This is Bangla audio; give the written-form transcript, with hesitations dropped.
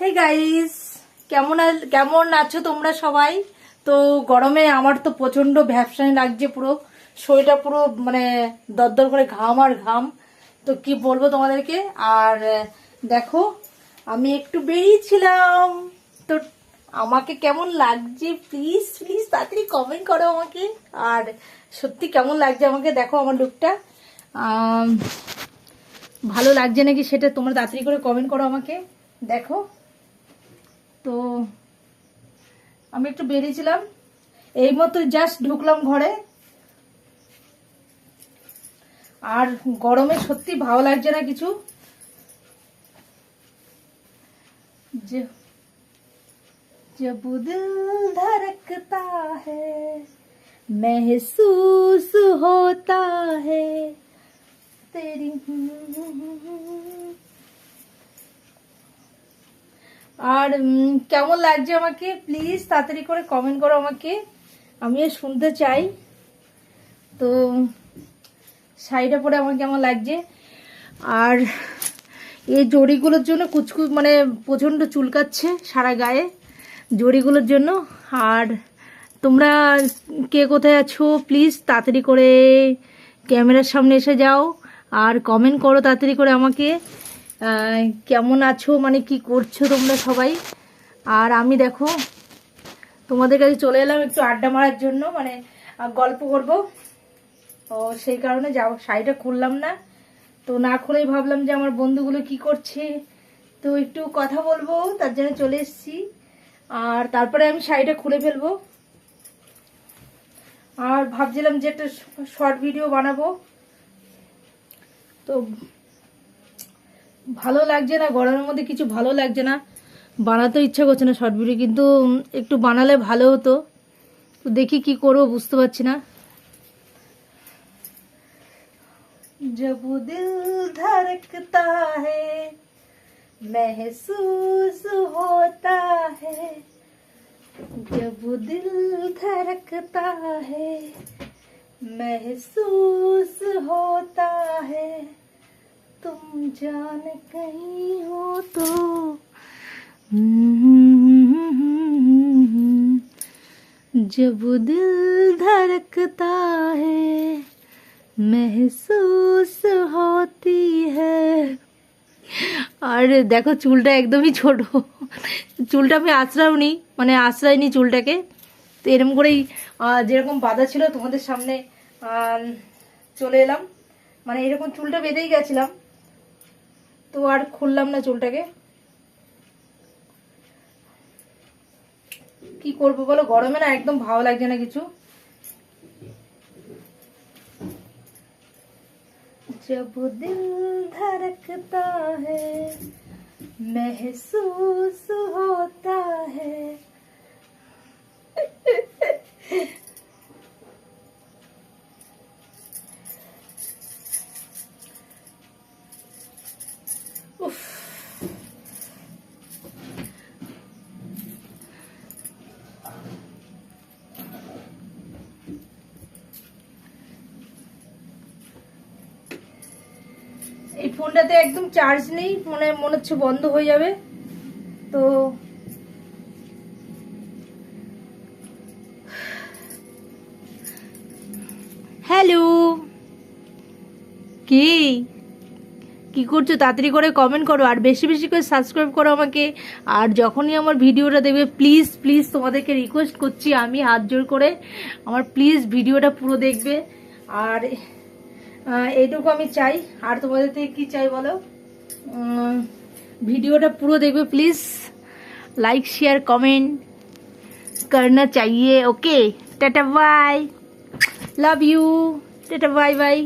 হে গাইস, কেমন আছো তোমরা সবাই? তো গরমে আমার তো প্রচন্ড ভ্যাপসানি লাগছে, পুরো শরীরটা পুরো মানে দরদর করে ঘাম আর ঘাম। তো কি বলবো তোমাদেরকে। আর দেখো, আমি একটু বেরিয়েছিলাম, তো আমাকে কেমন লাগছে প্লিজ প্লিজ তাড়াতাড়ি কমেন্ট করো আমাকে। আর সত্যি কেমন লাগছে আমাকে, দেখো আমার লুকটা ভালো লাগছে নাকি সেটা তোমরা তাড়াতাড়ি করে কমেন্ট করো আমাকে। দেখো, তো আমি একটু বেরিয়েছিলাম, এই মতো জাস্ট ঢুকলাম ঘরে। আর গরমে সত্যি ভালো লাগছে না কিছু। जब दिल धड़कता है महसूस होता है तेरी। আর কেমন লাগছে আমাকে প্লিজ তাড়াতাড়ি করে কমেন্ট করো আমাকে, আমিও শুনতে চাই। তো শাড়িটা পরে আমার কেমন লাগছে। আর এই জড়িগুলোর জন্য কুচকুচ মানে প্রচণ্ড চুলকাচ্ছে সারা গায়ে জড়িগুলোর জন্য। আর তোমরা কে কোথায় আছো প্লিজ তাড়াতাড়ি করে ক্যামেরার সামনে এসে যাও আর কমেন্ট করো তাড়াতাড়ি করে আমাকে কেমন আছো, মানে কি করছো তোমরা সবাই। আর আমি দেখো তোমাদের কাছে চলে এলাম একটু আড্ডা মারার জন্য, মানে গল্প করব। তো সেই কারণে যাও, শাড়িটা খুললাম না, তো না খুলেই ভাবলাম যে আমার বন্ধুগুলো কি করছে, তো একটু কথা বলবো, তার জন্য চলে এসেছি। আর তারপরে আমি শাড়িটা খুলে ফেলবো। আর ভাবছিলাম যে একটা শর্ট ভিডিও বানাবো, তো ভালো লাগছে না, গরমের মধ্যে কিছু ভালো লাগছে না, বানাতে ইচ্ছা করছে না শর্ট ভিডিও, কিন্তু একটু বানালে ভালো হতো। তো দেখি কি করবো বুঝতে পারছি না। जब दिल धड़कता है महसूस होता है, जब दिल धड़कता है महसूस होता है, तुम जान कहीं हो तो जब दिल धड़कता है महसूस होती है। আর দেখো চুলটা একদমই ছোট, চুলটা আমি আঁচড়াওনি, মানে আঁচড়াইনি চুলটাকে, তো এরকম করেই যেরকম বাঁধা ছিল তোমাদের সামনে চলে এলাম, মানে এরকম চুলটা বেঁধেই গেছিলাম, তো আর খুললাম না চুলটাকে। কি করবো বলো, গরমে না একদম ভালো লাগছে না কিছু। जब दिल धड़कता है महसूस होता है। उफ, এই ফোনটাতে একদম চার্জ নেই, মনে হচ্ছে বন্ধ হয়ে যাবে। তো হ্যালো, কি কি করছো তাড়াতাড়ি করে কমেন্ট করো, আর বেশি বেশি করে সাবস্ক্রাইব করো আমাকে। আর যখনই আমার ভিডিওটা দেখবে প্লিজ প্লিজ তোমাদেরকে রিকোয়েস্ট করছি, আমি হাত জোর করে, আমার প্লিজ ভিডিওটা পুরো দেখবে। আর এইটুকু আমি চাই। আর তোমাদের থেকে কি চাই বলো, ভিডিওটা পুরো দেখবে প্লিজ, लाइक शेयर कमेंट करना चाहिए। Okay, tata bye, love you, tata bye bye.